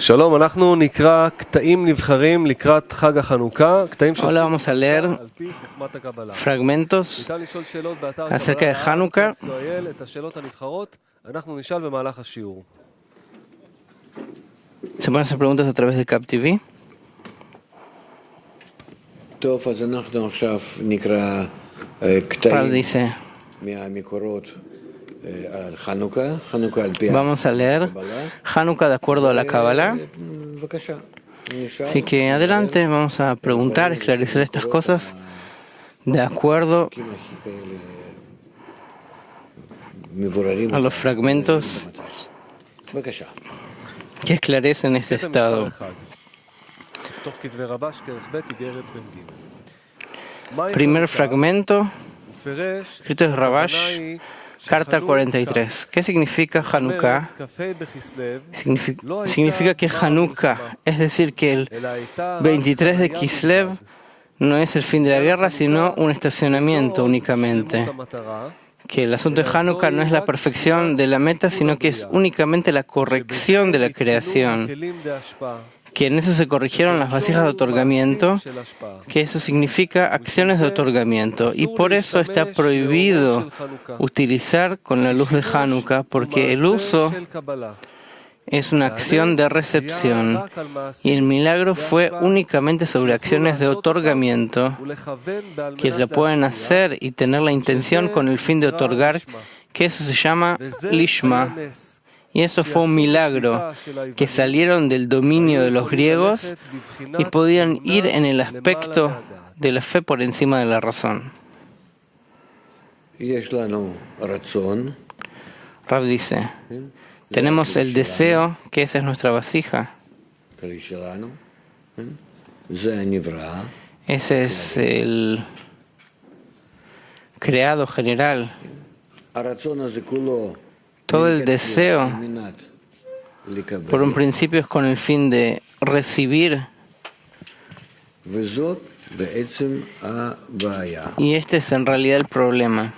שלום, אנחנו נקרא קטעים נבחרים לקראת חג החנוכה, קטעים Ahora vamos a leer על פי חוכמת הקבלה. fragmentos ניתן לשאול שאלות באתר acerca de Hanukkah. ישראל, את השאלות הנבחרות, אנחנו נשאל במהלך השיעור. Se pueden hacer preguntas a través de CapTV. טוב, אז אנחנו עכשיו נקרא Rav קטעים dice, מהמקורות על חנוכה, חנוכה על פי vamos a leer הקבלה. Hanukkah de acuerdo a la Kabbalah. בבקשה. נשאל. Así que adelante, vamos a preguntar, esclarecer estas cosas de acuerdo a los fragmentos בבקשה. que esclarecen este estado. תוך כתבי רבש כרך ב' איגרת ב'. Primer fragmento, פירש, escrito de Rabash, carta 43. ¿Qué significa Hanukkah? Significa que Hanukkah, es decir, que el 23 de Kislev no es el fin de la guerra, sino un estacionamiento únicamente. Que el asunto de Hanukkah no es la perfección de la meta, sino que es únicamente la corrección de la creación. Que en eso se corrigieron las vasijas de otorgamiento, que eso significa acciones de otorgamiento. Y por eso está prohibido utilizar con la luz de Hanukkah, porque el uso es una acción de recepción. Y el milagro fue únicamente sobre acciones de otorgamiento, que la pueden hacer y tener la intención con el fin de otorgar, que eso se llama Lishma. Y eso fue un milagro, que salieron del dominio de los griegos y podían ir en el aspecto de la fe por encima de la razón. Rav dice, tenemos el deseo, que esa es nuestra vasija. Ese es el creado general. Todo el deseo, por un principio, es con el fin de recibir. Y este es en realidad el problema.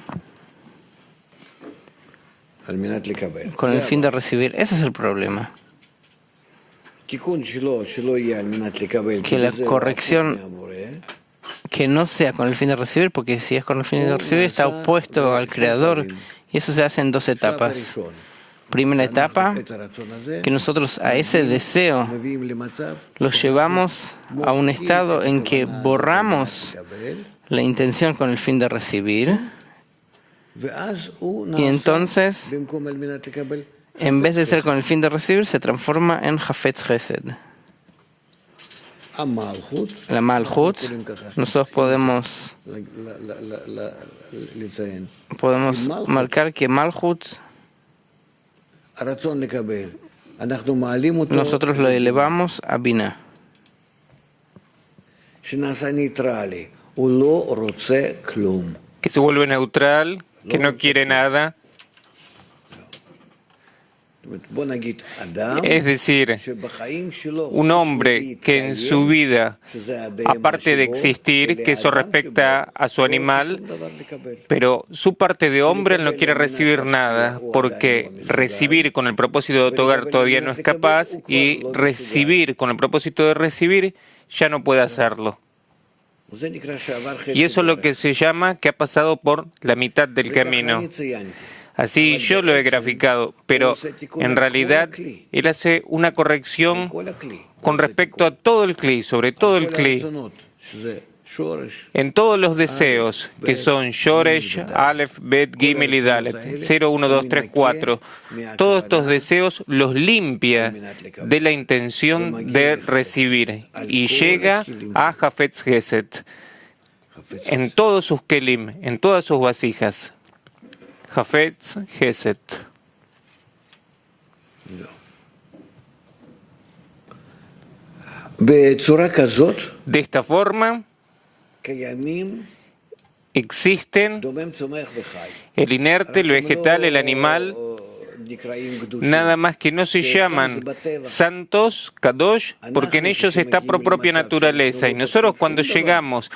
Con el fin de recibir. Ese es el problema. Que la corrección que no sea con el fin de recibir, porque si es con el fin de recibir está opuesto al Creador. Y eso se hace en dos etapas. Primera etapa, que nosotros a ese deseo lo llevamos a un estado en que borramos la intención con el fin de recibir. Y entonces, en vez de ser con el fin de recibir, se transforma en Hafetz Chesed. La Malchut, nosotros podemos marcar que Malchut, nosotros lo elevamos a Binah. Que se vuelve neutral, que no quiere nada. Es decir, un hombre que en su vida, aparte de existir, que eso respecta a su animal, pero su parte de hombre él no quiere recibir nada, porque recibir con el propósito de otorgar todavía no es capaz, y recibir con el propósito de recibir ya no puede hacerlo. Y eso es lo que se llama que ha pasado por la mitad del camino. Así yo lo he graficado, pero en realidad él hace una corrección con respecto a todo el Kli, sobre todo el Kli, en todos los deseos, que son Shoresh, Aleph, Bet, Gimel y Dalet, 0, 1, 2, 3, 4. Todos estos deseos los limpia de la intención de recibir y llega a Hafetz Chesed en todos sus Kelim, en todas sus vasijas. Hafetz Chesed. De esta forma existen el inerte, el vegetal, el animal, nada más que no se llaman santos, Kadosh, porque en ellos está por propia naturaleza. Y nosotros cuando llegamos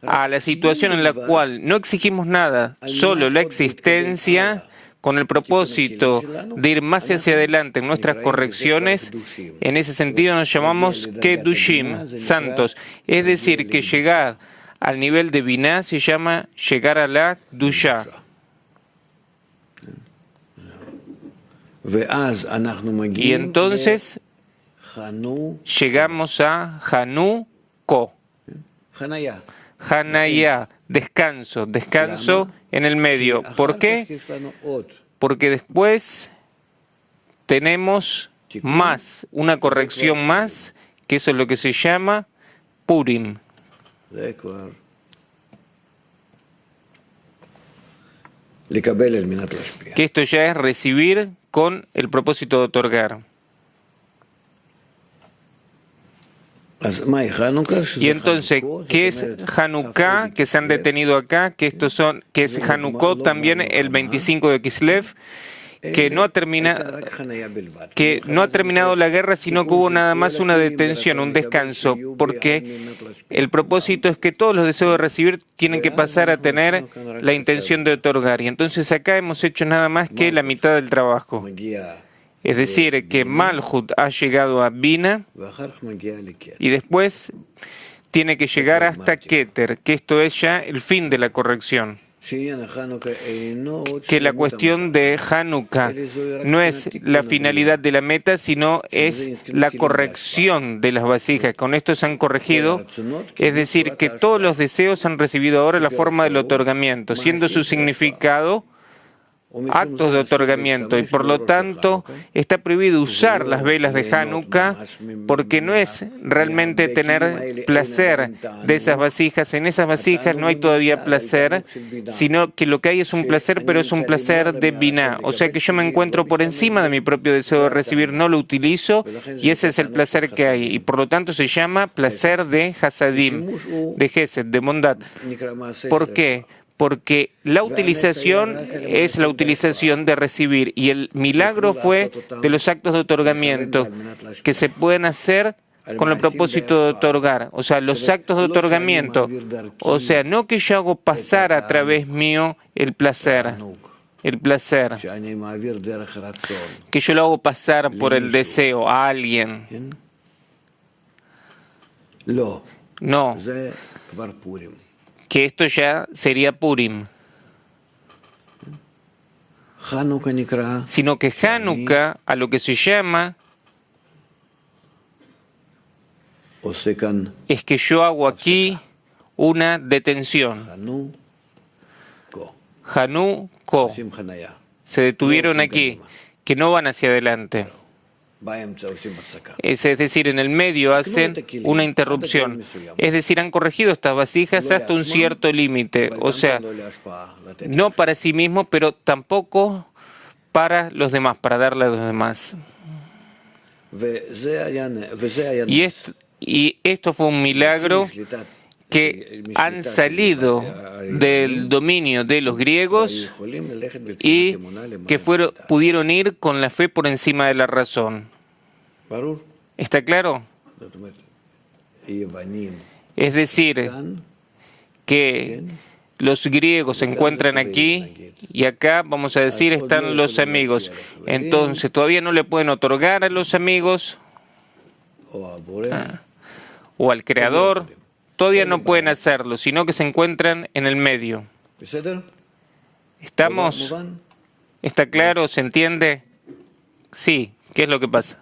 a la situación en la cual no exigimos nada, solo la existencia, con el propósito de ir más hacia adelante en nuestras correcciones, en ese sentido nos llamamos Kedushim, santos. Es decir, que llegar al nivel de Binah se llama llegar a la Dusha. Y entonces llegamos a Hanuko. Hanaya, descanso en el medio. ¿Por qué? Porque después tenemos más, una corrección más, que eso es lo que se llama Purim. Que esto ya es recibir con el propósito de otorgar. Y entonces, ¿qué es Hanukkah? Que se han detenido acá, que es Hanukkot también el 25 de Kislev, que no ha terminado la guerra, sino que hubo nada más una detención, un descanso, porque el propósito es que todos los deseos de recibir tienen que pasar a tener la intención de otorgar. Y entonces acá hemos hecho nada más que la mitad del trabajo. Es decir, que Malhut ha llegado a Bina y después tiene que llegar hasta Keter, que esto es ya el fin de la corrección. Que la cuestión de Hanukkah no es la finalidad de la meta, sino es la corrección de las vasijas. Con esto se han corregido, es decir, que todos los deseos han recibido ahora la forma del otorgamiento, siendo su significado actos de otorgamiento, y por lo tanto está prohibido usar las velas de Hanukkah porque no es realmente tener placer de esas vasijas. En esas vasijas no hay todavía placer, sino que lo que hay es un placer, pero es un placer de Binah. O sea que yo me encuentro por encima de mi propio deseo de recibir, no lo utilizo, y ese es el placer que hay. Y por lo tanto se llama placer de Hasadim, de Gesed, de bondad. ¿Por qué? Porque la utilización es la utilización de recibir, y el milagro fue de los actos de otorgamiento que se pueden hacer con el propósito de otorgar. O sea, los actos de otorgamiento, o sea, no que yo hago pasar a través mío el placer, que yo lo hago pasar por el deseo a alguien. No, que esto ya sería Purim, sino que Hanukkah, a lo que se llama, es que yo hago aquí una detención. Hanukkah, se detuvieron aquí, que no van hacia adelante. Es decir, en el medio hacen una interrupción. Es decir, han corregido estas vasijas hasta un cierto límite. O sea, no para sí mismos, pero tampoco para los demás, para darle a los demás. Y esto fue un milagro que han salido del dominio de los griegos y que pudieron ir con la fe por encima de la razón. ¿Está claro? Es decir, que los griegos se encuentran aquí y acá, vamos a decir, están los amigos. Entonces, todavía no le pueden otorgar a los amigos o al Creador. Todavía no pueden hacerlo, sino que se encuentran en el medio. ¿Estamos? ¿Está claro? ¿Se entiende? Sí. ¿Qué es lo que pasa?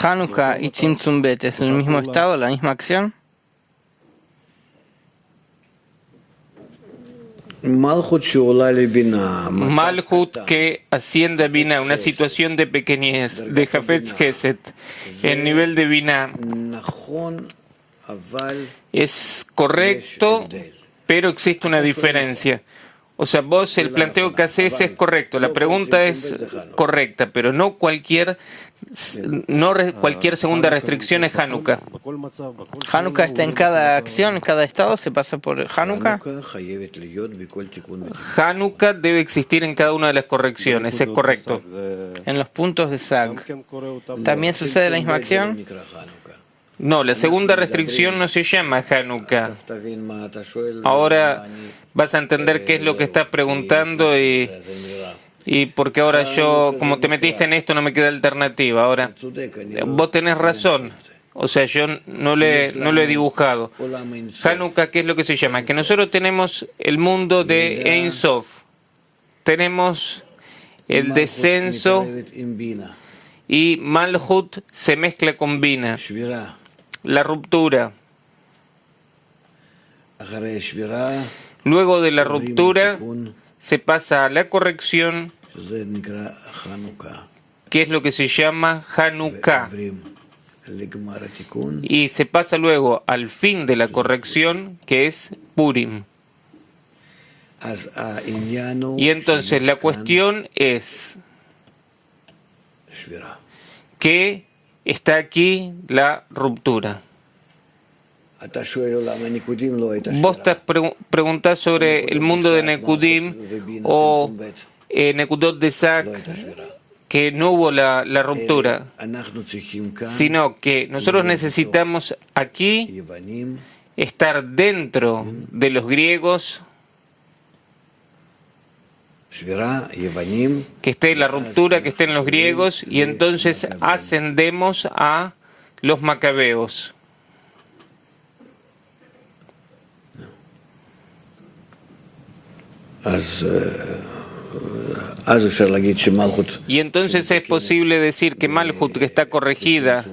Hanukkah y Tzimtzum Bet, ¿es el mismo estado, la misma acción? Malhut que asciende a Binah, una situación de pequeñez, de Hafetz Gesed, el nivel de Binah. Es correcto, pero existe una diferencia. O sea, vos el planteo que haces es correcto, la pregunta es correcta, pero no cualquier segunda restricción es Hanukkah. Hanukkah está en cada acción, en cada estado, se pasa por Hanukkah. Hanukkah debe existir en cada una de las correcciones, es correcto. En los puntos de Sag, ¿también sucede la misma acción? No, la segunda restricción no se llama Hanukkah. Ahora vas a entender qué es lo que estás preguntando y porque ahora yo, como te metiste en esto, no me queda alternativa. Ahora, vos tenés razón. O sea, yo no lo he dibujado. Hanukkah, ¿qué es lo que se llama? Que nosotros tenemos el mundo de Ein Sof. Tenemos el descenso y Malhut se mezcla con Bina. La ruptura. Luego de la ruptura se pasa a la corrección, que es lo que se llama Hanukkah. Y se pasa luego al fin de la corrección, que es Purim. Y entonces la cuestión es que está aquí la ruptura. Vos te preguntás sobre el mundo de Nekudim o Nekudot de Sak, que no hubo la ruptura, sino que nosotros necesitamos aquí estar dentro de los griegos, que esté la ruptura, que esté en los griegos, y entonces ascendemos a los macabeos. Y entonces es posible decir que Malhut, que está corregida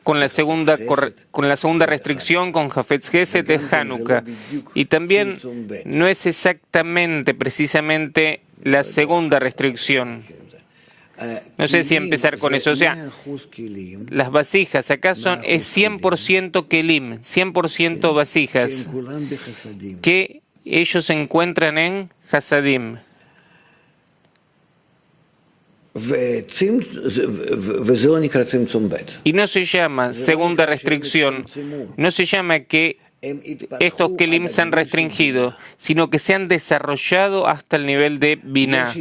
con la segunda restricción, con Hafetz Geset, es Hanukkah. Y también no es exactamente, precisamente, la segunda restricción. No sé si empezar con eso. O sea, las vasijas acá es 100% kelim, 100% vasijas, que ellos se encuentran en Hasadim. Y no se llama segunda restricción, no se llama que estos kelim se han restringido, sino que se han desarrollado hasta el nivel de Binah.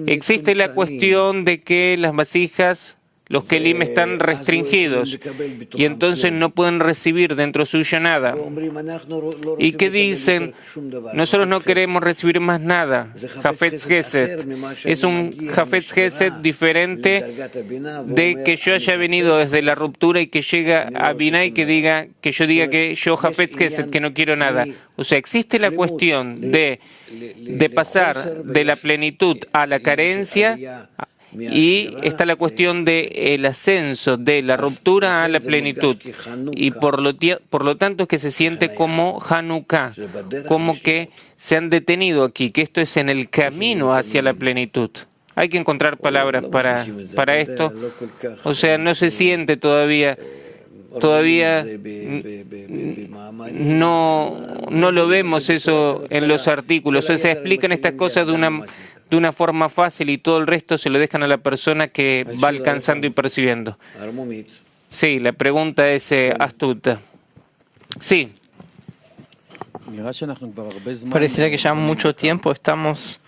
Existe la cuestión de que las vasijas, los kelim, están restringidos y entonces no pueden recibir dentro suyo nada. ¿Y qué dicen? Nosotros no queremos recibir más nada. Hafetz Geset es un Hafetz Geset diferente de que yo haya venido desde la ruptura y que llega a Binah y que yo diga que yo Hafetz Geset, que no quiero nada. O sea, existe la cuestión de pasar de la plenitud a la carencia. Y está la cuestión del ascenso de la ruptura a la plenitud. Y por lo tanto es que se siente como Hanukkah, como que se han detenido aquí, que esto es en el camino hacia la plenitud. Hay que encontrar palabras para esto. O sea, no se siente todavía no lo vemos eso en los artículos. O sea, se explican estas cosas de una forma fácil y todo el resto se lo dejan a la persona que va alcanzando y percibiendo. Sí, la pregunta es astuta. Sí. Pareciera que ya mucho tiempo estamos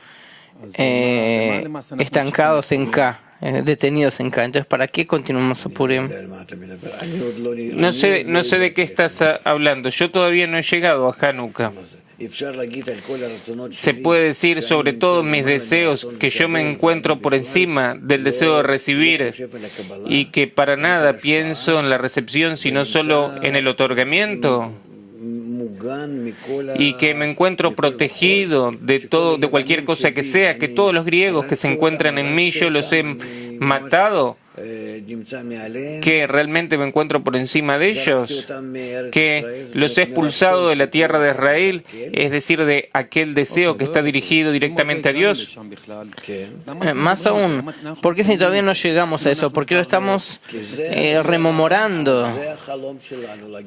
estancados en K, detenidos en K. Entonces, ¿para qué continuamos a Purim? No sé de qué estás hablando. Yo todavía no he llegado a Hanukkah. Se puede decir sobre todos mis deseos que yo me encuentro por encima del deseo de recibir y que para nada pienso en la recepción sino solo en el otorgamiento, y que me encuentro protegido de cualquier cosa que sea, que todos los griegos que se encuentran en mí yo los he matado, que realmente me encuentro por encima de ellos, que los he expulsado de la tierra de Israel, es decir, de aquel deseo que está dirigido directamente a Dios. Más aún, ¿por qué si todavía no llegamos a eso? ¿Por qué lo estamos rememorando?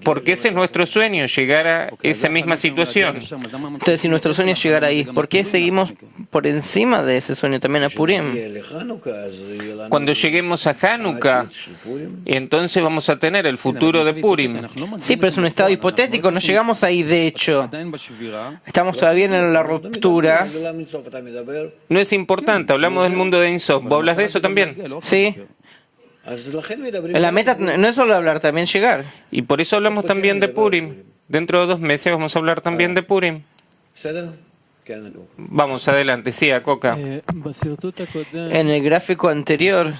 Porque ese es nuestro sueño, llegar a esa misma situación. Entonces, si nuestro sueño es llegar ahí, ¿por qué seguimos por encima de ese sueño también a Purim? Cuando lleguemos a Hanukkah, entonces vamos a tener el futuro de Purim. Sí, pero es un estado hipotético, no llegamos ahí de hecho. Estamos todavía en la ruptura. No es importante, hablamos del mundo de Ein Sof. ¿Vos hablas de eso también? Sí. La meta no es solo hablar, también llegar. Y por eso hablamos también de Purim. Dentro de 2 meses vamos a hablar también de Purim. Vamos adelante, sí, a Coca. En el gráfico anterior,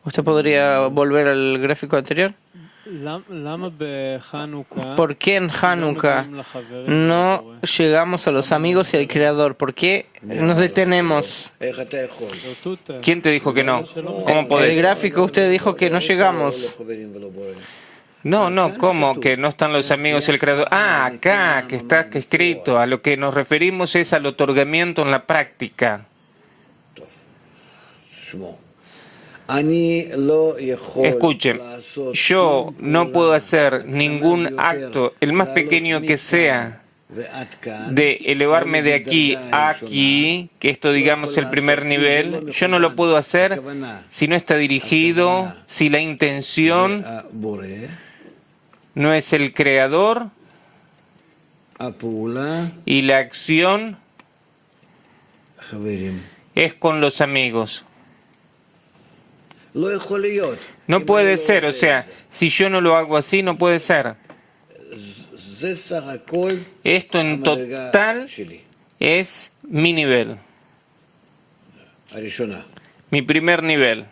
¿usted podría volver al gráfico anterior? ¿Por qué en Hanukkah no llegamos a los amigos y al Creador? ¿Por qué nos detenemos? ¿Quién te dijo que no? ¿Cómo En podés? el gráfico usted dijo que no llegamos. No, ¿cómo? Que no están los amigos y el creador. Ah, acá, que está escrito. A lo que nos referimos es al otorgamiento en la práctica. Escuchen, yo no puedo hacer ningún acto, el más pequeño que sea, de elevarme de aquí a aquí, que esto digamos el primer nivel. Yo no lo puedo hacer si no está dirigido, si la intención no es el creador y la acción es con los amigos. No puede ser, o sea, si yo no lo hago así, no puede ser. Esto en total es mi nivel, mi primer nivel.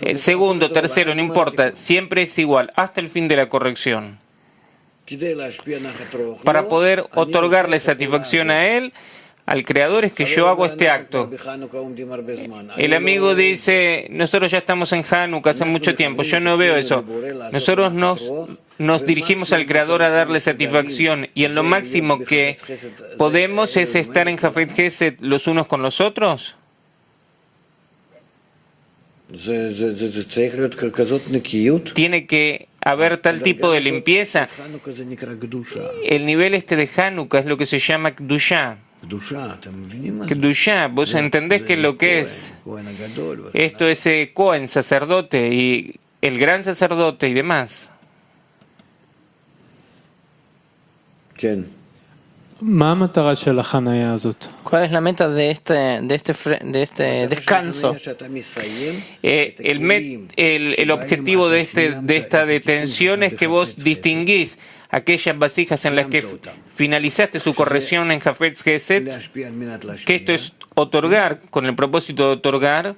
El segundo, tercero, no importa, siempre es igual, hasta el fin de la corrección. Para poder otorgarle satisfacción a él, al Creador, es que yo hago este acto. El amigo dice, nosotros ya estamos en Hanukkah hace mucho tiempo, yo no veo eso. Nosotros nos dirigimos al Creador a darle satisfacción, y en lo máximo que podemos es estar en Jafet Gesed los unos con los otros. Tiene que haber tal tipo de limpieza. El nivel de Hanukkah es lo que se llama Kdusha. Kdusha, vos entendés qué es lo que es. Esto es Cohen, sacerdote, y el gran sacerdote y demás. ¿Cuál es la meta de este descanso? El objetivo de esta detención es que vos distinguís aquellas vasijas en las que finalizaste su corrección en Jafet Gesed, que esto es otorgar, con el propósito de otorgar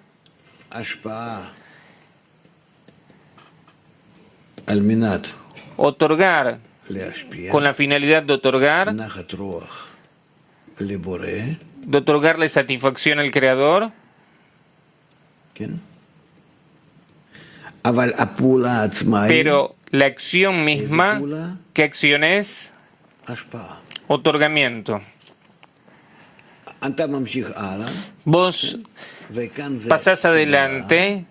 con la finalidad de otorgarle satisfacción al Creador. Pero la acción misma, ¿qué acción es? Otorgamiento. Vos pasás adelante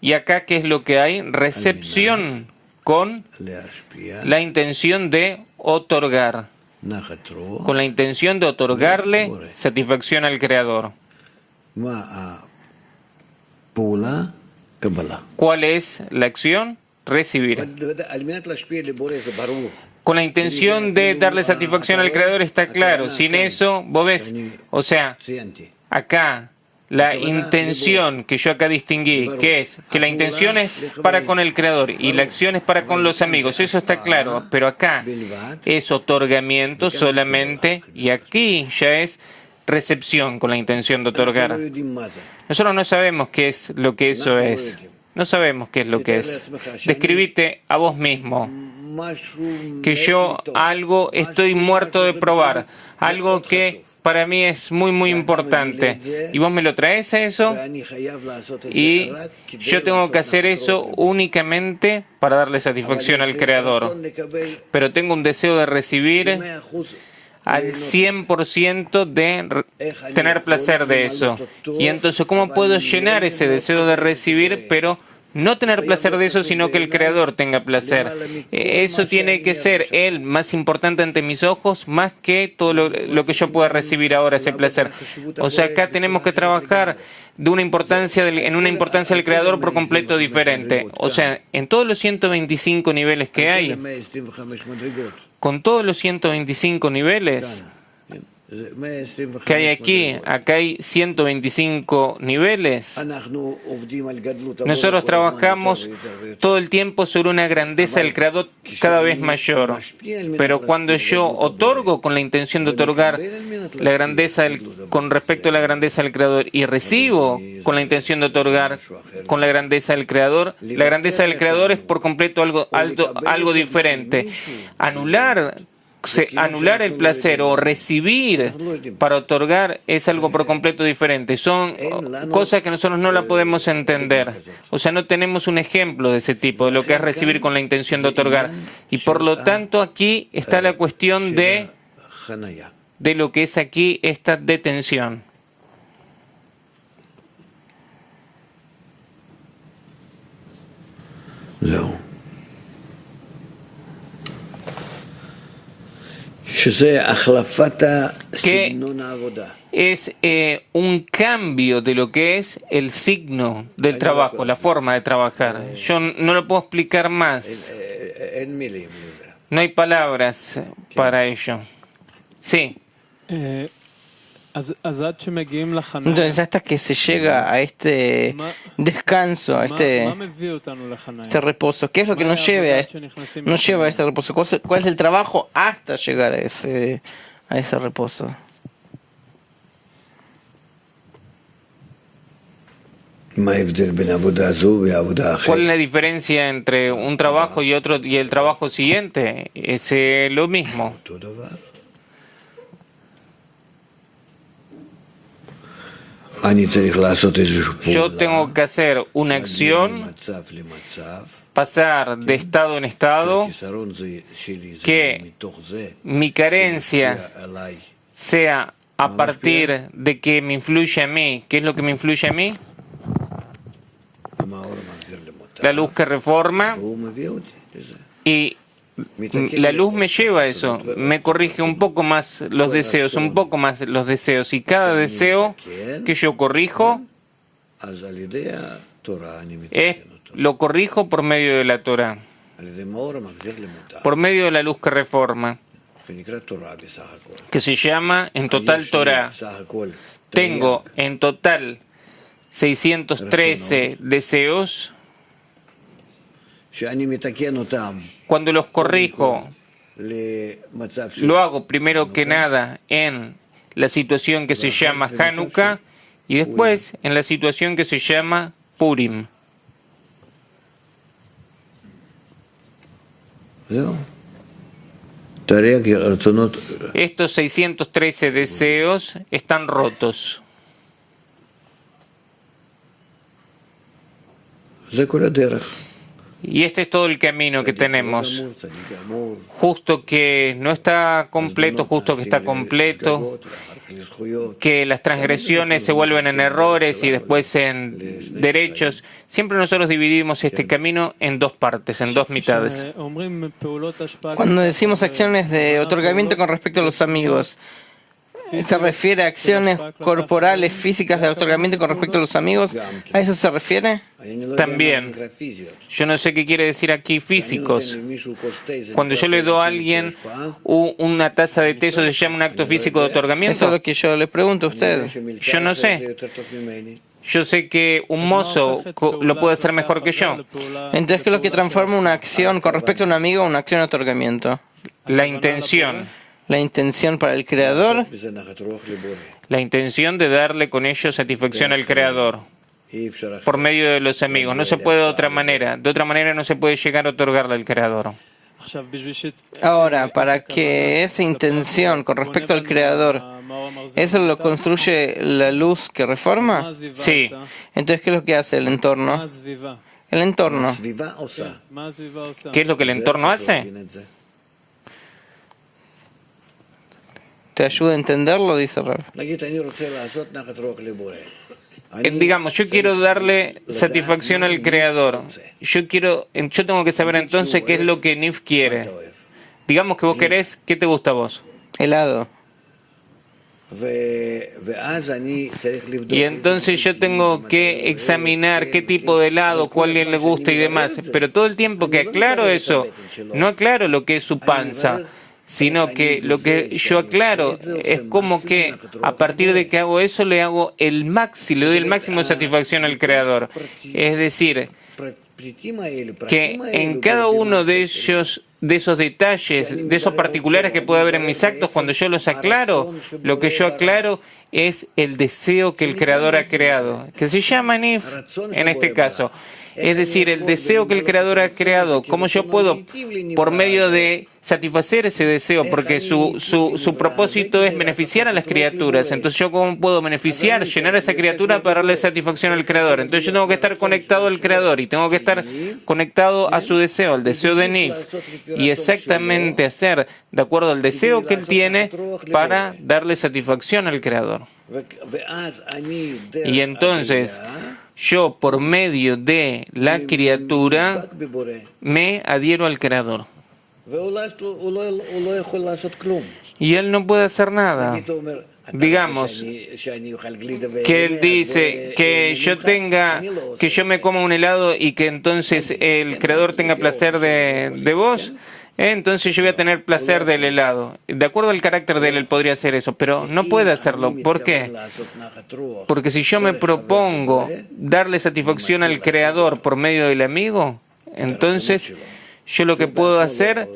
y acá, ¿qué es lo que hay? Recepción con la intención de otorgar, con la intención de otorgarle satisfacción al Creador. ¿Cuál es la acción? Recibir. Con la intención de darle satisfacción al Creador está claro. Sin eso, vos ves, o sea, acá la intención que yo acá distinguí, que es que la intención es para con el Creador y la acción es para con los amigos, eso está claro, pero acá es otorgamiento solamente y aquí ya es recepción con la intención de otorgar. Nosotros no sabemos qué es lo que eso es. No sabemos qué es lo que es. Describite a vos mismo que yo algo estoy muerto de probar, algo que para mí es muy muy importante, y vos me lo traes a eso, y yo tengo que hacer eso únicamente para darle satisfacción al Creador, pero tengo un deseo de recibir al 100% de tener placer de eso. Y entonces, ¿cómo puedo llenar ese deseo de recibir, pero no tener placer de eso, sino que el Creador tenga placer? Eso tiene que ser Él más importante ante mis ojos, más que todo lo que yo pueda recibir ahora, ese placer. O sea, acá tenemos que trabajar en una importancia del Creador por completo diferente. O sea, en todos los 125 niveles que hay, con todos los 125 niveles, que hay aquí. Acá hay 125 niveles. Nosotros trabajamos todo el tiempo sobre una grandeza del Creador cada vez mayor. Pero cuando yo otorgo con la intención de otorgar la grandeza con respecto a la grandeza del Creador y recibo con la intención de otorgar con la grandeza del Creador es por completo algo diferente. Anular el placer o recibir para otorgar es algo por completo diferente. Son cosas que nosotros no la podemos entender. O sea, no tenemos un ejemplo de ese tipo, de lo que es recibir con la intención de otorgar. Y por lo tanto aquí está la cuestión de lo que es aquí esta detención. Que es un cambio de lo que es el signo del trabajo, la forma de trabajar. Yo no lo puedo explicar más. No hay palabras para ello. Sí. Entonces, hasta que se llega a este descanso, a este reposo, ¿qué es lo que nos lleva a este reposo? ¿Cuál es el trabajo hasta llegar a ese reposo? ¿Cuál es la diferencia entre un trabajo y otro y el trabajo siguiente? Es lo mismo. Yo tengo que hacer una acción, pasar de estado en estado, que mi carencia sea a partir de que me influye a mí. ¿Qué es lo que me influye a mí? La luz que reforma, y la luz me lleva a eso, me corrige un poco más los deseos, y cada deseo que yo corrijo, lo corrijo por medio de la Torah, por medio de la luz que reforma, que se llama en total Torah. Tengo en total 613 deseos. Cuando los corrijo, lo hago primero que nada en la situación que se llama Hanukkah y después en la situación que se llama Purim. Estos 613 deseos están rotos. Y este es todo el camino que tenemos. Justo que no está completo, justo que está completo, que las transgresiones se vuelven en errores y después en derechos. Siempre nosotros dividimos este camino en dos partes, en dos mitades. Cuando decimos acciones de otorgamiento con respecto a los amigos, ¿se refiere a acciones corporales, físicas de otorgamiento con respecto a los amigos? ¿A eso se refiere? También. Yo no sé qué quiere decir aquí físicos. Cuando yo le doy a alguien una taza de té, ¿eso se llama un acto físico de otorgamiento? Eso es lo que yo le pregunto a usted. Yo no sé. Yo sé que un mozo lo puede hacer mejor que yo. Entonces, ¿qué es lo que transforma una acción con respecto a un amigo en una acción de otorgamiento? La intención. La intención para el Creador. La intención de darle con ello satisfacción al Creador por medio de los amigos. No se puede de otra manera. De otra manera no se puede llegar a otorgarle al Creador. Ahora, para que esa intención con respecto al Creador, ¿eso lo construye la luz que reforma? Sí. Entonces, ¿qué es lo que hace el entorno? El entorno. ¿Qué es lo que el entorno hace? ¿Te ayuda a entenderlo? Dice Rab. Digamos, yo quiero darle satisfacción al Creador. Yo tengo que saber entonces qué es lo que Nif quiere. Digamos que vos querés, ¿qué te gusta a vos? Helado. Y entonces yo tengo que examinar qué tipo de helado, cuál le gusta y demás. Pero todo el tiempo que aclaro eso, no aclaro lo que es su panza, sino que lo que yo aclaro es como que a partir de que hago eso le doy el máximo de satisfacción al Creador. Es decir, que en cada uno de esos detalles, de esos particulares que puede haber en mis actos, cuando yo los aclaro, lo que yo aclaro es el deseo que el Creador ha creado, que se llama Nif en este caso. Es decir, el deseo que el Creador ha creado, ¿cómo yo puedo, por medio de satisfacer ese deseo? Porque su propósito es beneficiar a las criaturas. Entonces, ¿yo cómo puedo beneficiar, llenar a esa criatura para darle satisfacción al Creador? Entonces, yo tengo que estar conectado al Creador y tengo que estar conectado a su deseo, al deseo de Nif, y exactamente hacer de acuerdo al deseo que él tiene para darle satisfacción al Creador. Y entonces, yo por medio de la criatura me adhiero al Creador. Y él no puede hacer nada. Digamos que él dice que yo me coma un helado y que entonces el Creador tenga placer de vos. Entonces yo voy a tener placer del helado. De acuerdo al carácter de él podría hacer eso, pero no puede hacerlo. ¿Por qué? Porque si yo me propongo darle satisfacción al Creador por medio del amigo, entonces yo lo que puedo hacer,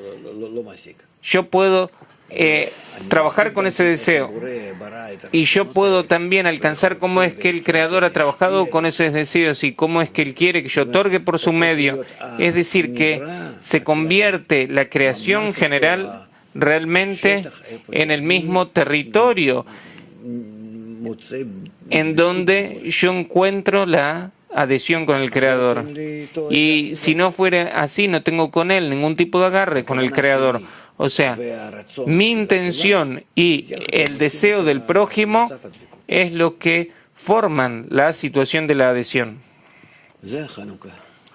yo puedo trabajar con ese deseo y yo puedo también alcanzar cómo es que el Creador ha trabajado con esos deseos y cómo es que Él quiere que yo otorgue por su medio. Es decir, que se convierte la creación general realmente en el mismo territorio en donde yo encuentro la adhesión con el Creador. Y si no fuera así, no tengo con Él ningún tipo de agarre con el Creador. O sea, mi intención y el deseo del prójimo es lo que forman la situación de la adhesión.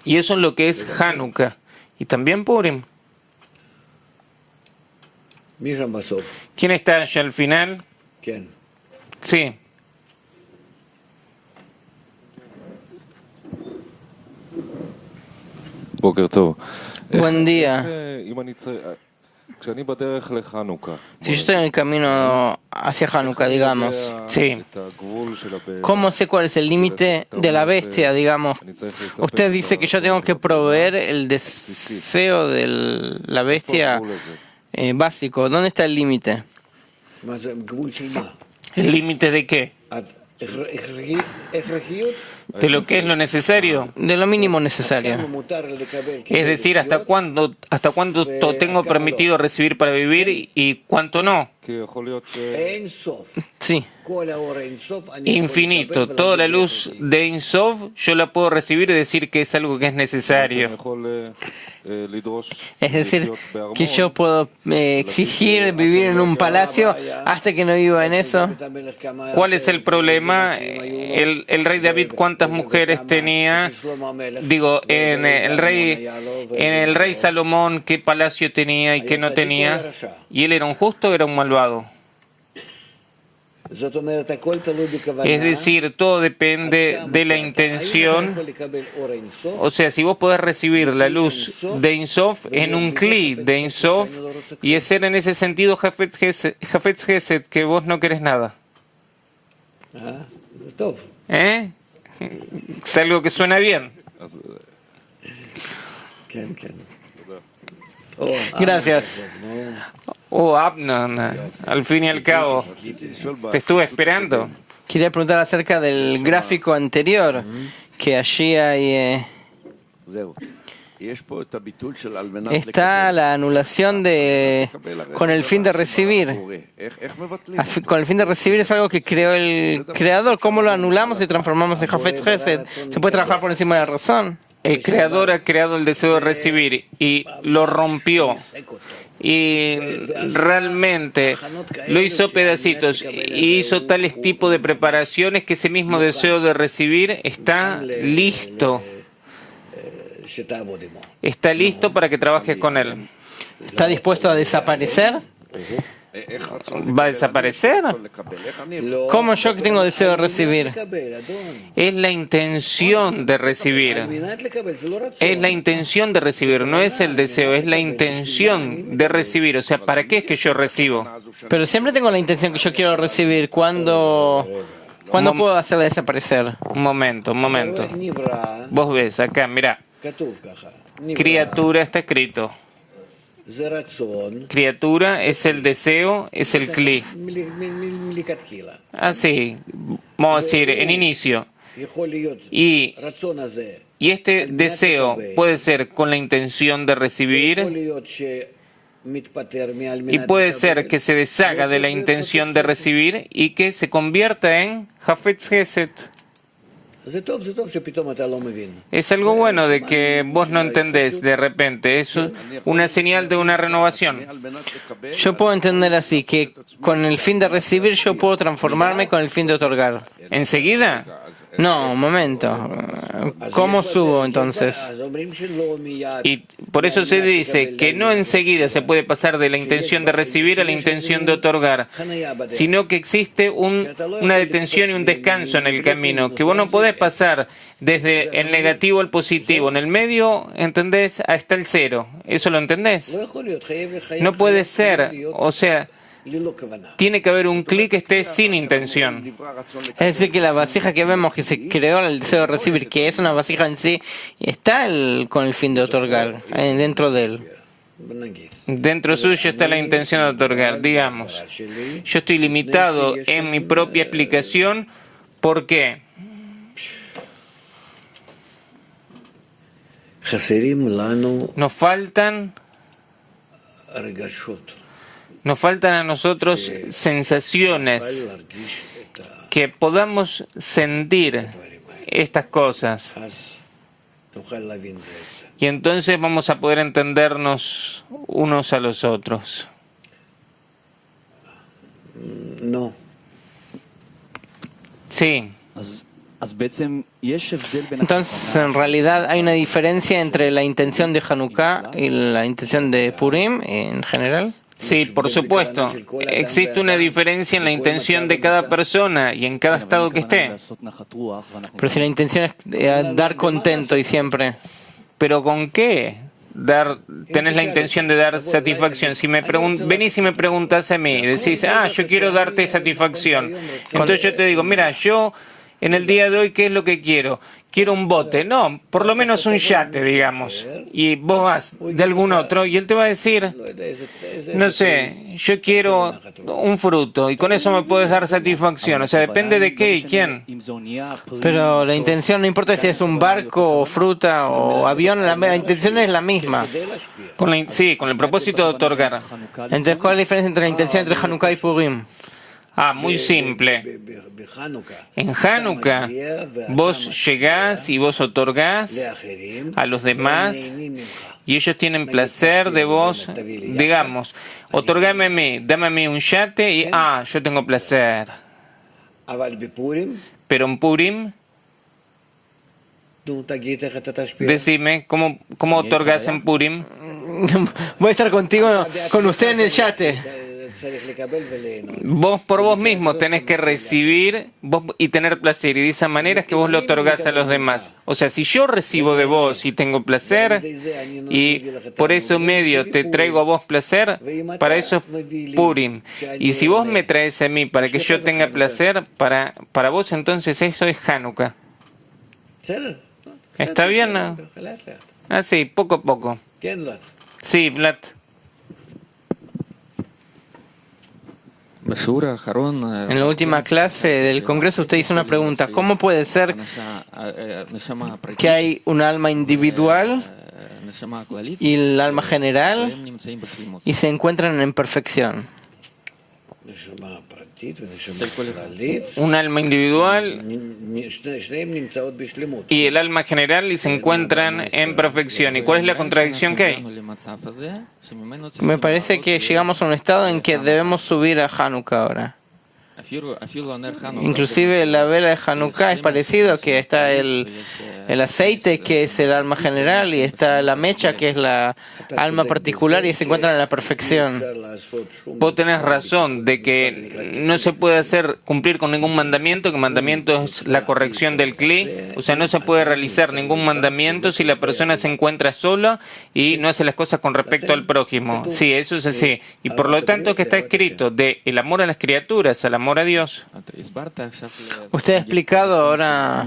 Y eso es lo que es Hanukkah. Y también Purim. ¿Quién está allá al final? Sí. Buen día. Si yo estoy en el camino hacia Hanukkah, digamos, Sí. ¿cómo sé cuál es el límite de la bestia, digamos? Usted dice que yo tengo que proveer el deseo de la bestia básico. ¿Dónde está el límite? ¿El límite de qué? De lo que es lo necesario. De lo mínimo necesario. Es decir, hasta cuándo tengo permitido recibir para vivir y cuánto no. Sí. Infinito. Toda la luz de Ein Sof yo la puedo recibir y decir que es algo que es necesario. Es decir, que yo puedo exigir vivir en un palacio hasta que no viva en eso. ¿Cuál es el problema? El rey David, ¿cuántas mujeres tenía? Digo, en el rey Salomón, ¿qué palacio tenía y qué no tenía? ¿Y él era un justo o era un malvado? Es decir, todo depende de la intención. O sea, si vos podés recibir la luz de Ein Sof en un kli de Ein Sof y es ser en ese sentido Jafetz Gesed, que vos no querés nada. ¿Eh? Es algo que suena bien. Gracias. Abnon, al fin y al cabo, te estuve esperando. Quería preguntar acerca del gráfico anterior, que allí hay... está la anulación con el fin de recibir. Con el fin de recibir es algo que creó el Creador. ¿Cómo lo anulamos y transformamos en Jafetz Gesed? ¿Se puede trabajar por encima de la razón? El Creador ha creado el deseo de recibir y lo rompió. Y realmente lo hizo pedacitos y hizo tales tipos de preparaciones que ese mismo deseo de recibir está listo. Está listo para que trabajes con él. ¿Está dispuesto a desaparecer? ¿Va a desaparecer? ¿Cómo yo que tengo deseo de recibir? Es la intención de recibir. Es la intención de recibir, no es el deseo, es la intención de recibir. O sea, ¿para qué es que yo recibo? Pero siempre tengo la intención que yo quiero recibir. ¿Cuándo puedo hacerla desaparecer? Un momento. Vos ves acá, mirá. Criatura está escrito. Criatura es el deseo, es el kli. Así, vamos a decir, en inicio. Y este deseo puede ser con la intención de recibir y puede ser que se deshaga de la intención de recibir y que se convierta en Hafetz Gesed. Es algo bueno de que vos no entendés de repente. Es una señal de una renovación. Yo puedo entender así, que con el fin de recibir yo puedo transformarme con el fin de otorgar. ¿Enseguida? No, un momento. ¿Cómo subo entonces? Y por eso se dice que no enseguida se puede pasar de la intención de recibir a la intención de otorgar, sino que existe una detención y un descanso en el camino, que vos no podés pasar desde el negativo al positivo. En el medio, ¿entendés? Hasta el cero. ¿Eso lo entendés? No puede ser. O sea, tiene que haber un clic que esté sin intención. Es decir, que la vasija que vemos que se creó el deseo de recibir, que es una vasija en sí, está con el fin de otorgar, dentro de él. Dentro suyo está la intención de otorgar. Digamos, yo estoy limitado en mi propia explicación. ¿Por qué? Nos faltan a nosotros sensaciones, que podamos sentir estas cosas. Y entonces vamos a poder entendernos unos a los otros. No. Sí. Entonces, en realidad hay una diferencia entre la intención de Hanukkah y la intención de Purim en general. Sí, por supuesto. Existe una diferencia en la intención de cada persona y en cada estado que esté. Pero si la intención es dar contento y siempre. ¿Pero con qué? Tenés la intención de dar satisfacción. Si venís y me preguntás a mí, decís, yo quiero darte satisfacción. Entonces yo te digo, mira, yo en el día de hoy, ¿qué es lo que quiero? Quiero un bote. No, por lo menos un yate, digamos. Y vos vas de algún otro y él te va a decir, no sé, yo quiero un fruto y con eso me puedes dar satisfacción. O sea, depende de qué y quién. Pero la intención, no importa si es un barco o fruta o avión, la intención es la misma. Sí, con el propósito de otorgar. Entonces, ¿cuál es la diferencia entre la intención entre Hanukkah y Purim? Muy simple. En Hanukkah, vos llegás y vos otorgás a los demás y ellos tienen placer de vos. Digamos, otorgame a mí, dame a mí un yate y yo tengo placer. Pero en Purim, decime, ¿cómo otorgás en Purim? Voy a estar contigo, con usted en el yate. Vos por vos mismo tenés que recibir y tener placer, y de esa manera es que vos lo otorgás a los demás. O sea, si yo recibo de vos y tengo placer y por eso medio te traigo a vos placer, para eso es Purim. Y si vos me traes a mí para que yo tenga placer, para vos entonces eso es Hanukkah. ¿Está bien? ¿No? Sí, poco a poco. Sí, Vlad. En la última clase del Congreso usted hizo una pregunta. ¿Cómo puede ser que hay un alma individual y el alma general y se encuentran en perfección? Un alma individual y el alma general y se encuentran en perfección. ¿Y cuál es la contradicción que hay? Me parece que llegamos a un estado en que debemos subir a Hanukkah ahora. Inclusive la vela de Hanukkah es parecido, que está el aceite, que es el alma general, y está la mecha, que es la alma particular, y se encuentran en la perfección. Vos tenés razón de que no se puede cumplir con ningún mandamiento, que mandamiento es la corrección del cli, o sea, no se puede realizar ningún mandamiento si la persona se encuentra sola y no hace las cosas con respecto al prójimo. Sí, eso es así. Y por lo tanto que está escrito de el amor a las criaturas, al amor a Dios. Usted ha explicado ahora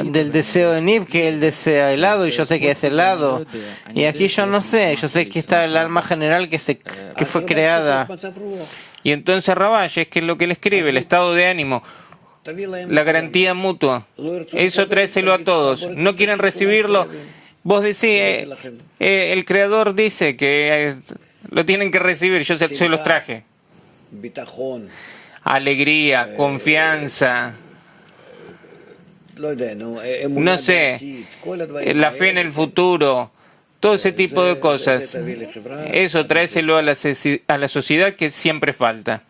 del deseo de Niv, que él desea helado, y yo sé que es helado. Y aquí yo no sé, yo sé que está el alma general que fue creada. Y entonces Rabash, es que es lo que él escribe, el estado de ánimo, la garantía mutua. Eso tráeselo a todos. ¿No quieren recibirlo? Vos decís, el Creador dice que lo tienen que recibir, yo se los traje. Alegría, confianza, no sé, la fe en el futuro, todo ese tipo de cosas. Eso tráeselo a la sociedad, que siempre falta.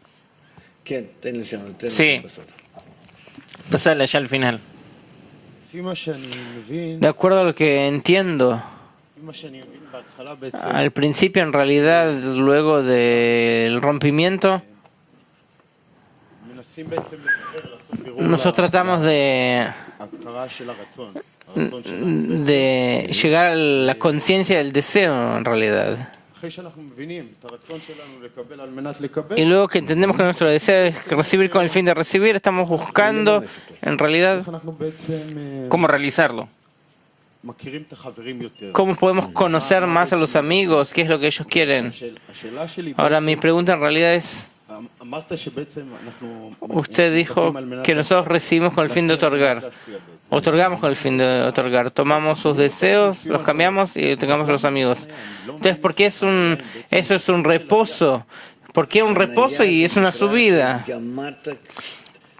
Sí, pasala ya al final. De acuerdo a lo que entiendo, al principio, en realidad, luego del rompimiento, nosotros tratamos de llegar a la conciencia del deseo, en realidad. Y luego que entendemos que nuestro deseo es recibir con el fin de recibir, estamos buscando, en realidad, cómo realizarlo. ¿Cómo podemos conocer más a los amigos? ¿Qué es lo que ellos quieren? Ahora, mi pregunta en realidad es, usted dijo que nosotros recibimos con el fin de otorgar. Otorgamos con el fin de otorgar. Tomamos sus deseos, los cambiamos y otorgamos a los amigos. Entonces, ¿por qué eso es un reposo? ¿Por qué un reposo y es una subida?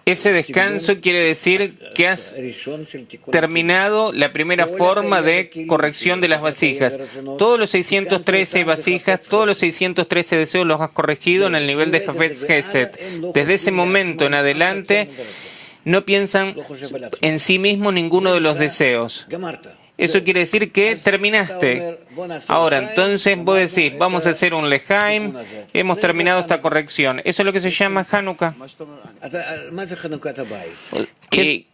Ese descanso quiere decir que has terminado la primera forma de corrección de las vasijas. Todos los 613 vasijas, todos los 613 deseos los has corregido en el nivel de Hafetz Gesed. Desde ese momento en adelante no piensan en sí mismo ninguno de los deseos. Eso quiere decir que terminaste. Ahora, entonces vos decís, vamos a hacer un lejaim, hemos terminado esta corrección. Eso es lo que se llama Hanukkah. ¿Qué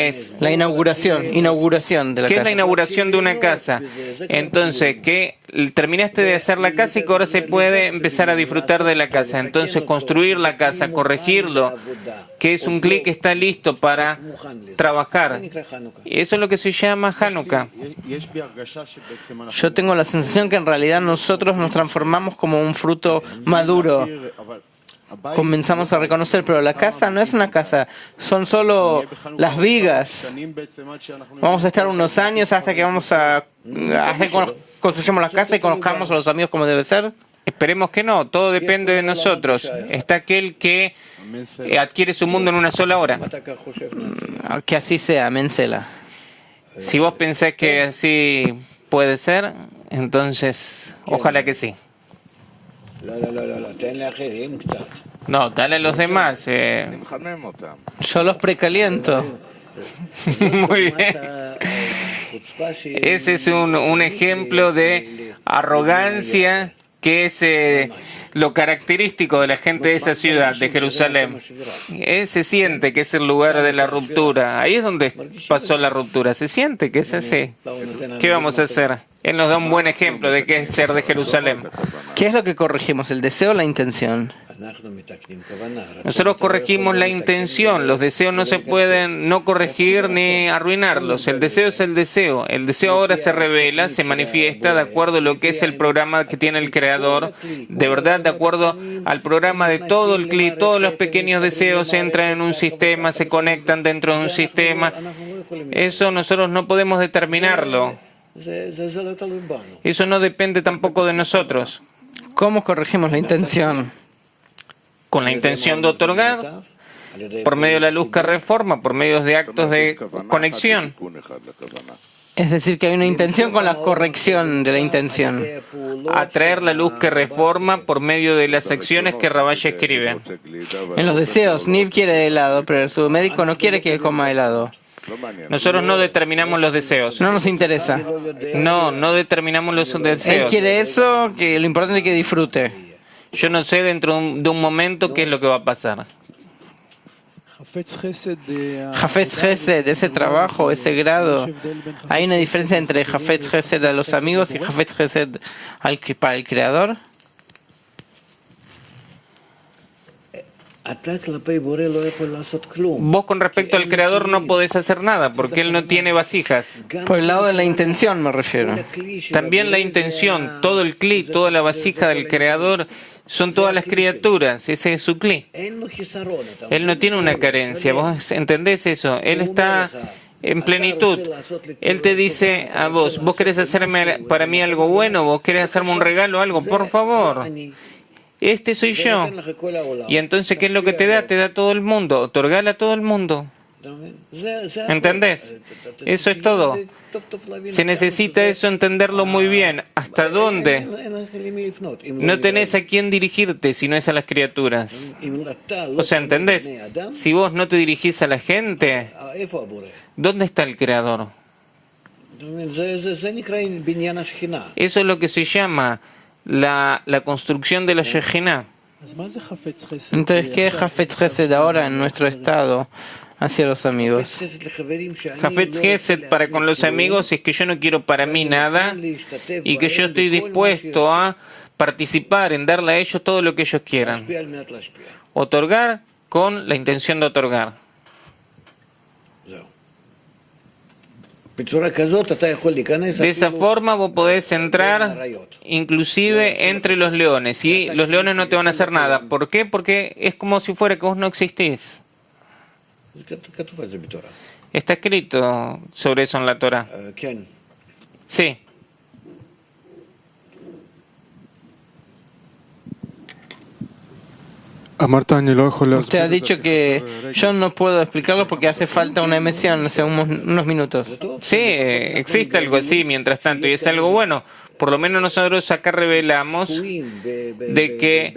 es la inauguración de la casa? ¿Qué es la inauguración de una casa? Entonces, que terminaste de hacer la casa y que ahora se puede empezar a disfrutar de la casa. Entonces, construir la casa, corregirlo, que es un clic que está listo para trabajar. Eso es lo que se llama Hanukkah. Yo tengo la sensación que en realidad nosotros nos transformamos como un fruto maduro. Comenzamos a reconocer, pero la casa no es una casa, son solo las vigas. Vamos a estar unos años hasta que construyamos la casa y conozcamos a los amigos como debe ser. Esperemos que no, todo depende de nosotros. Está aquel que adquiere su mundo en una sola hora. Que así sea, Mencela. Si vos pensás que así puede ser, entonces ojalá que sí. No, dale a los demás. Yo los precaliento. Muy bien. Ese es un ejemplo de arrogancia que es lo característico de la gente de esa ciudad, de Jerusalén. Se siente que es el lugar de la ruptura. Ahí es donde pasó la ruptura. Se siente que es así. ¿Qué vamos a hacer? Él nos da un buen ejemplo de qué es ser de Jerusalén. ¿Qué es lo que corregimos? ¿El deseo o la intención? Nosotros corregimos la intención. Los deseos no se pueden no corregir ni arruinarlos. El deseo es el deseo. El deseo ahora se revela, se manifiesta de acuerdo a lo que es el programa que tiene el Creador. De verdad, de acuerdo al programa de todo el CLI, todos los pequeños deseos entran en un sistema, se conectan dentro de un sistema. Eso nosotros no podemos determinarlo. Eso no depende tampoco de nosotros. ¿Cómo corregimos la intención? Con la intención de otorgar, por medio de la luz que reforma, por medio de actos de conexión. Es decir, que hay una intención con la corrección de la intención. Atraer la luz que reforma por medio de las acciones que Rabash escribe. En los deseos, Niv quiere helado, pero su médico no quiere que él coma helado. Nosotros no determinamos los deseos. No nos interesa. No determinamos los Él deseos. quiere eso, que lo importante es que disfrute. Yo no sé dentro de un momento qué es lo que va a pasar. Hafetz Gesed, ese trabajo, ese grado. ¿Hay una diferencia entre Hafetz Gesed a los amigos y Hafetz Gesed para el Creador? Vos con respecto al Creador no podés hacer nada porque Él no tiene vasijas. Por el lado de la intención me refiero. También la intención, todo el cli, toda la vasija del Creador son todas las criaturas. Ese es su cli. Él no tiene una carencia. ¿Vos entendés eso? Él está en plenitud. Él te dice a vos, ¿vos querés hacerme para mí algo bueno? ¿Vos querés hacerme un regalo o algo? Por favor. Este soy yo. Y entonces, ¿qué es lo que te da? Te da todo el mundo. Otorgale a todo el mundo. ¿Entendés? Eso es todo. Se necesita eso, entenderlo muy bien. ¿Hasta dónde? No tenés a quién dirigirte si no es a las criaturas. O sea, ¿entendés? Si vos no te dirigís a la gente, ¿dónde está el Creador? Eso es lo que se llama la construcción de la Shejinah. Entonces, ¿qué es Hafetz Gesed ahora en nuestro estado hacia los amigos? Hafetz Gesed para con los amigos es que yo no quiero para mí nada y que yo estoy dispuesto a participar en darle a ellos todo lo que ellos quieran. Otorgar con la intención de otorgar. De esa forma vos podés entrar inclusive entre los leones y los leones no te van a hacer nada. ¿Por qué? Porque es como si fuera que vos no existís. Está escrito sobre eso en la Torah. Sí. Usted ha dicho que yo no puedo explicarlo porque hace falta una emisión hace unos minutos. Sí, existe algo así mientras tanto y es algo bueno. Por lo menos nosotros acá revelamos de que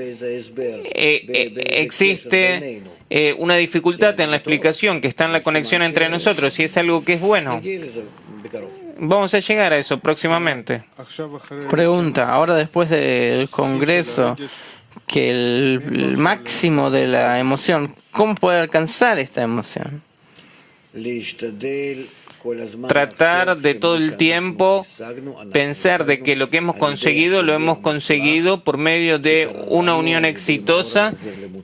existe una dificultad en la explicación que está en la conexión entre nosotros y es algo que es bueno. Vamos a llegar a eso próximamente. Pregunta, ahora después del Congreso, que el máximo de la emoción, ¿cómo poder alcanzar esta emoción? Tratar de todo el tiempo pensar de que lo que hemos conseguido lo hemos conseguido por medio de una unión exitosa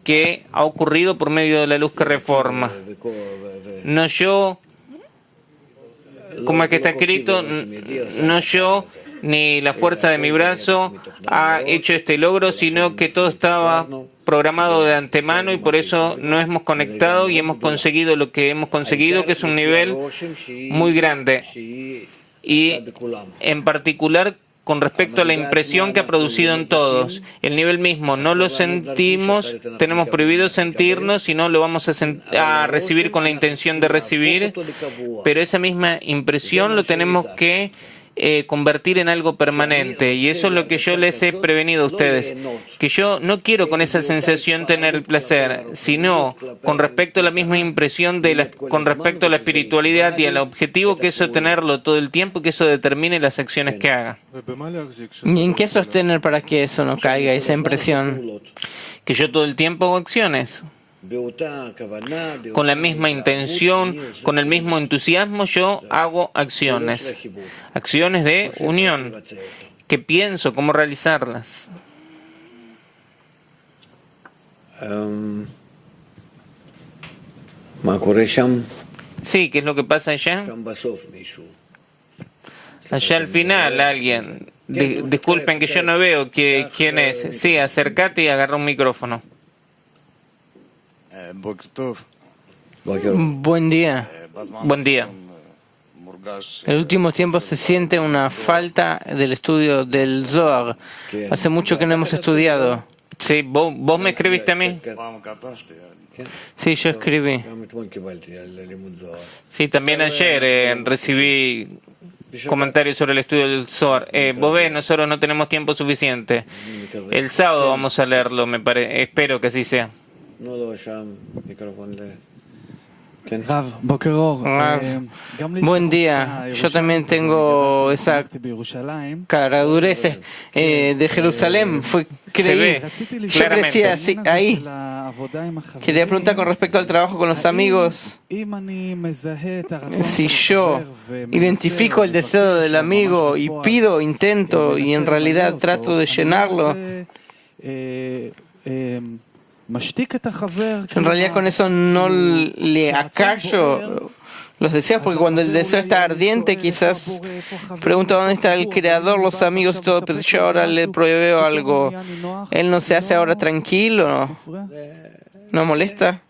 que ha ocurrido por medio de la luz que reforma. No yo, como es que está escrito, no yo ni la fuerza de mi brazo ha hecho este logro, sino que todo estaba programado de antemano y por eso nos hemos conectado y hemos conseguido lo que hemos conseguido, que es un nivel muy grande. Y en particular con respecto a la impresión que ha producido en todos. El nivel mismo no lo sentimos, tenemos prohibido sentirnos y no lo vamos a recibir con la intención de recibir, pero esa misma impresión lo tenemos que convertir en algo permanente y eso es lo que yo les he prevenido a ustedes, que yo no quiero con esa sensación tener el placer, sino con respecto a la misma impresión con respecto a la espiritualidad y al objetivo que eso tenerlo todo el tiempo, que eso determine las acciones que haga. ¿Y en qué sostener para que eso no caiga, esa impresión? Que yo todo el tiempo hago acciones con la misma intención, con el mismo entusiasmo, yo hago acciones de unión, que pienso cómo realizarlas. Sí, ¿qué es lo que pasa allá? Allá al final alguien, disculpen que yo no veo quién es, sí, acércate y agarra un micrófono. Buen día. Buen día. En el último tiempo se siente una falta del estudio del Zohar. Hace mucho que no hemos estudiado. Sí, ¿vos me escribiste a mí? Sí, yo escribí. Sí, también ayer recibí Comentario sobre el estudio del Zohar. Vos ves, nosotros no tenemos tiempo suficiente. El sábado vamos a leerlo, espero que así sea. Buen día. Yo también tengo esa caradurez de Jerusalén. Yo crecí así, ahí. Quería preguntar con respecto al trabajo con los amigos. Si yo identifico el deseo del amigo y pido, intento y en realidad trato de llenarlo, en realidad con eso no le acallo los deseos, porque cuando el deseo está ardiente quizás pregunto dónde está el creador, los amigos y todo, pero yo ahora le proveo algo. ¿Él no se hace ahora tranquilo? ¿No molesta?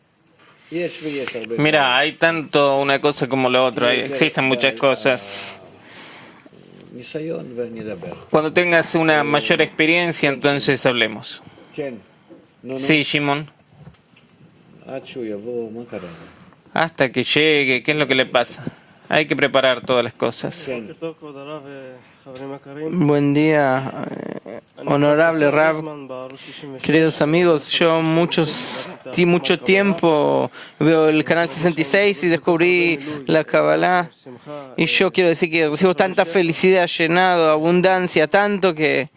Mira, hay tanto una cosa como la otra, existen muchas cosas. Cuando tengas una mayor experiencia, entonces hablemos. Sí, Shimon. Hasta que llegue, ¿qué es lo que le pasa? Hay que preparar todas las cosas. Buen día, honorable Rab. Queridos amigos, yo mucho tiempo veo el canal 66 y descubrí la Kabbalah. Y yo quiero decir que recibo tanta felicidad, llenado, abundancia, tanto que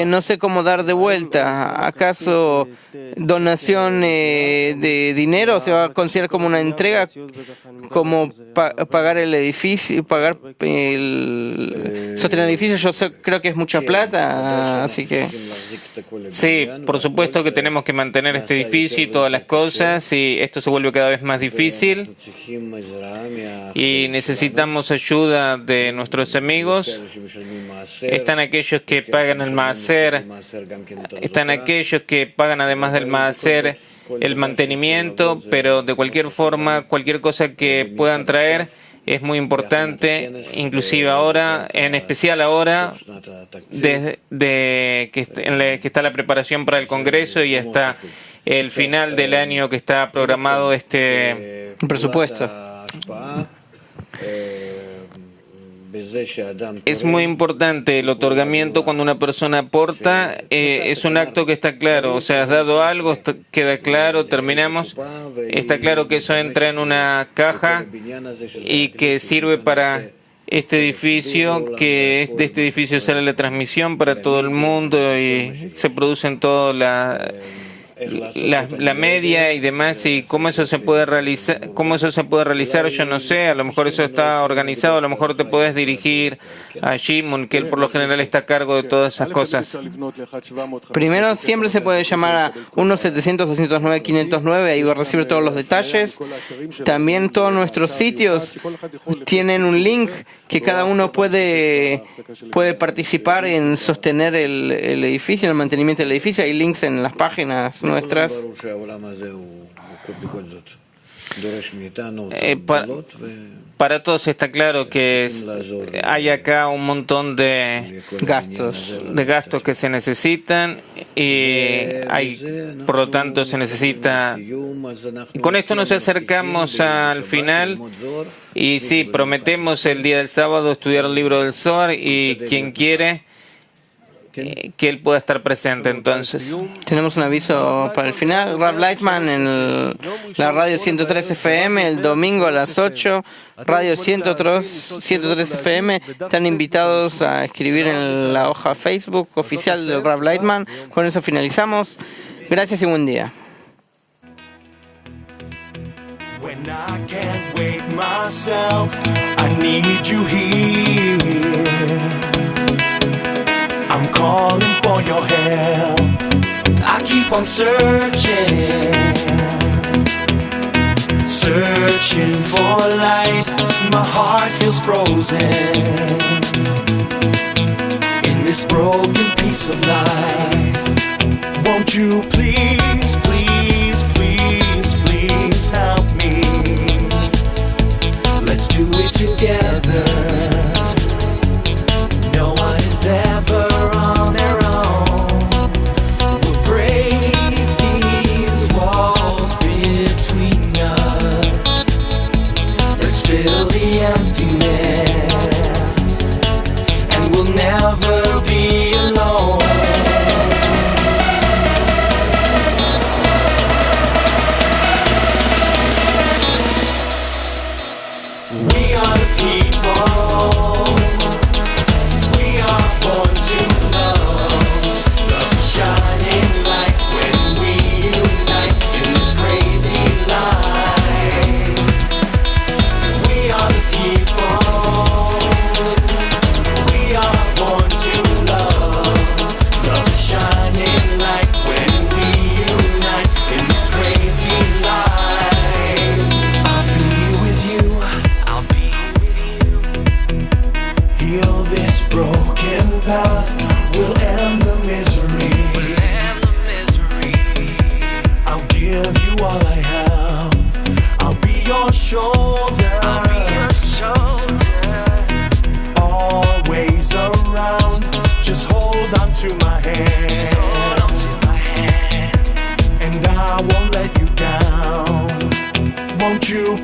no sé cómo dar de vuelta. ¿Acaso donación de dinero se va a considerar como una entrega, como pagar el edificio, pagar sostener el edificio? Yo creo que es mucha plata, así que sí, por supuesto que tenemos que mantener este edificio y todas las cosas, y esto se vuelve cada vez más difícil y necesitamos ayuda de nuestros amigos. Están aquellos que pagan el maaser, están aquellos que pagan además del maaser el mantenimiento, pero de cualquier forma, cualquier cosa que puedan traer es muy importante, inclusive ahora, en especial ahora, desde que está la preparación para el Congreso y hasta el final del año que está programado este presupuesto. Es muy importante el otorgamiento cuando una persona aporta, es un acto que está claro, o sea, has dado algo, queda claro, terminamos, está claro que eso entra en una caja y que sirve para este edificio, que de este edificio sale la transmisión para todo el mundo y se produce en toda la media y demás, y cómo eso se puede realizar, yo no sé, a lo mejor eso está organizado, a lo mejor te puedes dirigir a Shimon, que él por lo general está a cargo de todas esas cosas. Primero, siempre se puede llamar a 1-700-209-509, ahí va a recibir todos los detalles. También todos nuestros sitios tienen un link que cada uno puede participar en sostener el edificio, el mantenimiento del edificio. Hay links en las páginas nuestras. Para todos está claro que hay acá un montón de gastos que se necesitan y por lo tanto se necesita. Con esto nos acercamos al final y sí, prometemos el día del sábado estudiar el libro del Zohar y quien quiere que él pueda estar presente. Entonces tenemos un aviso para el final. Rav Lightman en la radio 103 FM el domingo a las 8, radio 103 FM. Están invitados a escribir en la hoja Facebook oficial del Rav Lightman. Con eso finalizamos. Gracias y buen día. When I can't wait myself, I need you here. I'm calling for your help. I keep on searching for light. My heart feels frozen in this broken piece of life. Won't you please, please, please, please help me? Let's do it together. No one is ever on their own. We'll break these walls between us. Let's fill the emptiness. shoulder. I'll be your shoulder. Always around. Just hold on to my hand. Just hold on to my hand. And I won't let you down. Won't you